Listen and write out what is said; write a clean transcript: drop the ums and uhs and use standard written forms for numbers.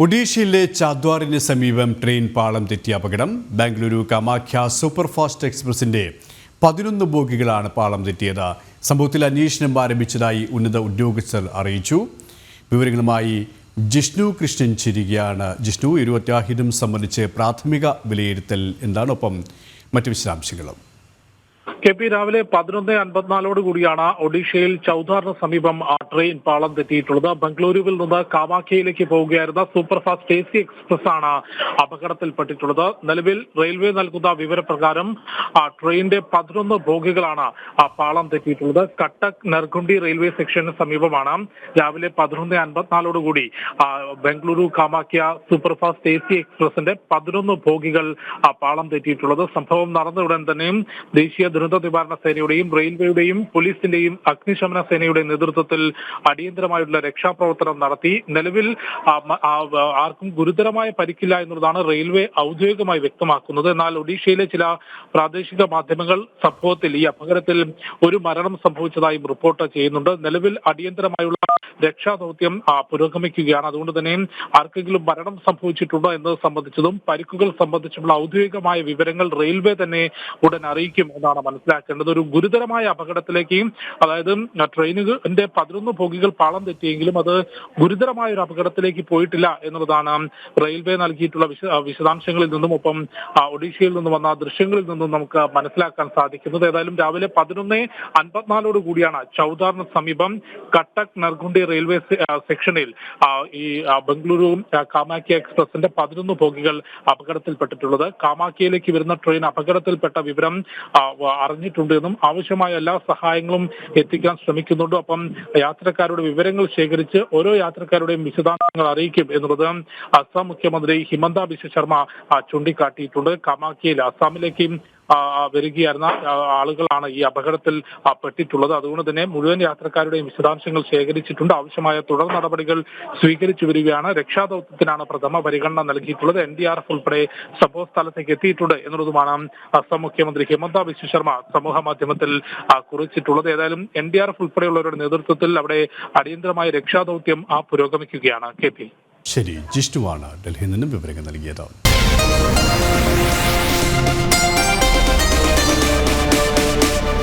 ഒഡീഷയിലെ ചാദ്വാറിന് സമീപം ട്രെയിൻ പാളം തെറ്റിയ അപകടം. ബാംഗ്ലൂരു കാമാഖ്യ സൂപ്പർഫാസ്റ്റ് എക്സ്പ്രസിന്റെ 11 ബോഗികളാണ് പാളം തെറ്റിയത്. സംഭവത്തിൽ അന്വേഷണം ആരംഭിച്ചതായി ഉന്നത ഉദ്യോഗസ്ഥർ അറിയിച്ചു. വിവരങ്ങളുമായി ജിഷ്ണു കൃഷ്ണൻ ചേരുകയാണ്. ജിഷ്ണു, ഒരു അത്യാഹിതം സംബന്ധിച്ച് പ്രാഥമിക വിലയിരുത്തൽ എന്താണ്? ഒപ്പം മറ്റു വിശദാംശങ്ങളും. കെ.പി. രാവിലെ 11:54 കൂടിയാണ് ഒഡീഷയിൽ ചൗധാറിന് സമീപം ട്രെയിൻ പാളം തെറ്റിയിട്ടുള്ളത്. ബംഗളൂരുവിൽ നിന്ന് കാമാഖ്യയിലേക്ക് പോവുകയായിരുന്ന സൂപ്പർഫാസ്റ്റ് AC എക്സ്പ്രസ് ആണ് അപകടത്തിൽപ്പെട്ടിട്ടുള്ളത്. നിലവിൽ റെയിൽവേ നൽകുന്ന വിവരപ്രകാരം ട്രെയിനിന്റെ 11 ബോഗികളാണ് പാളം തെറ്റിയിട്ടുള്ളത്. കട്ടക് നെർഗുണ്ടി റെയിൽവേ സെക്ഷന് സമീപമാണ് രാവിലെ 11:54 കൂടി ബംഗളൂരു കാമാഖ്യ സൂപ്പർഫാസ്റ്റ് AC എക്സ്പ്രസിന്റെ 11 ബോഗികൾ പാളം തെറ്റിയിട്ടുള്ളത്. സംഭവം നടന്ന ഉടൻ തന്നെ ദേശീയ ദുരന്ത നിവാരണ സേനയുടെയും റെയിൽവേയുടെയും പോലീസിന്റെയും അഗ്നിശമന സേനയുടെയും നേതൃത്വത്തിൽ അടിയന്തരമായുള്ള രക്ഷാപ്രവർത്തനം നടത്തി. നിലവിൽ ആർക്കും ഗുരുതരമായ പരിക്കില്ല എന്നുള്ളതാണ് റെയിൽവേ ഔദ്യോഗികമായി വ്യക്തമാക്കുന്നത്. എന്നാൽ ഒഡീഷയിലെ ചില പ്രാദേശിക മാധ്യമങ്ങൾ സംഭവത്തിൽ ഈ അപകടത്തിൽ ഒരു മരണം സംഭവിച്ചതായും റിപ്പോർട്ട് ചെയ്യുന്നുണ്ട്. നിലവിൽ അടിയന്തരമായുള്ള രക്ഷാദൗത്യം പുരോഗമിക്കുകയാണ്. അതുകൊണ്ട് തന്നെ ആർക്കെങ്കിലും മരണം സംഭവിച്ചിട്ടുണ്ടോ എന്നത് സംബന്ധിച്ചതും പരിക്കുകൾ സംബന്ധിച്ചുള്ള ഔദ്യോഗികമായ വിവരങ്ങൾ റെയിൽവേ തന്നെ ഉടൻ അറിയിക്കും എന്നാണ് മനസ്സിലാക്കേണ്ടത്. ഒരു ഗുരുതരമായ അപകടത്തിലേക്ക്, അതായത് ട്രെയിനിന്റെ 11 ബോഗികൾ പാളം തെറ്റിയെങ്കിലും അത് ഗുരുതരമായ ഒരു അപകടത്തിലേക്ക് പോയിട്ടില്ല എന്നുള്ളതാണ് റെയിൽവേ നൽകിയിട്ടുള്ള വിശദാംശങ്ങളിൽ നിന്നും ഒപ്പം ഒഡീഷയിൽ നിന്നും വന്ന ദൃശ്യങ്ങളിൽ നിന്നും നമുക്ക് മനസ്സിലാക്കാൻ സാധിക്കുന്നത്. ഏതായാലും രാവിലെ 11:54 കൂടിയാണ് ചൗധാറിന് സമീപം കട്ടക് നെർഗുണ്ടി റെയിൽവേ സെക്ഷനിൽ ഈ ബംഗളൂരു കാമാഖ്യ എക്സ്പ്രസിന്റെ 11 ബോഗികൾ അപകടത്തിൽപ്പെട്ടിട്ടുള്ളത്. കാമാഖ്യയിലേക്ക് വരുന്ന ട്രെയിൻ അപകടത്തിൽപ്പെട്ട വിവരം അറിഞ്ഞിട്ടുണ്ടെന്നും ആവശ്യമായ എല്ലാ സഹായങ്ങളും എത്തിക്കാൻ ശ്രമിക്കുന്നുണ്ട്. ഒപ്പം യാത്രക്കാരുടെ വിവരങ്ങൾ ശേഖരിച്ച് ഓരോ യാത്രക്കാരുടെയും വിശദാംശങ്ങൾ അറിയിക്കും എന്നുള്ളത് അസം മുഖ്യമന്ത്രി ഹിമന്ത ബിശ്വ ശർമ്മ ചൂണ്ടിക്കാട്ടിയിട്ടുണ്ട്. കാമാഖ്യയിൽ അസാമിലേക്ക് വരികയായിരുന്ന ആളുകളാണ് ഈ അപകടത്തിൽ പെട്ടിട്ടുള്ളത്. അതുകൊണ്ട് തന്നെ മുഴുവൻ യാത്രക്കാരുടെയും വിശദാംശങ്ങൾ ശേഖരിച്ചിട്ടുണ്ട്. ആവശ്യമായ തുടർ നടപടികൾ സ്വീകരിച്ചു വരികയാണ്. രക്ഷാദൗത്യത്തിനാണ് പ്രഥമ പരിഗണന നൽകിയിട്ടുള്ളത്. NDRF ഉൾപ്പെടെ സംഭവ സ്ഥലത്തേക്ക് എത്തിയിട്ടുണ്ട് എന്നുള്ളതുമാണ് അസം മുഖ്യമന്ത്രി ഹിമന്ത ബിശ്വ ശർമ്മ സമൂഹ മാധ്യമത്തിൽ കുറിച്ചിട്ടുള്ളത്. ഏതായാലും NDRF ഉൾപ്പെടെയുള്ളവരുടെ നേതൃത്വത്തിൽ അവിടെ അടിയന്തരമായ രക്ഷാദൗത്യം പുരോഗമിക്കുകയാണ്. കെ.പി. ശരി, ജിഷ്ണുവാണ് ഡൽഹിയിൽ നിന്നും വിവരങ്ങൾ നൽകിയത്.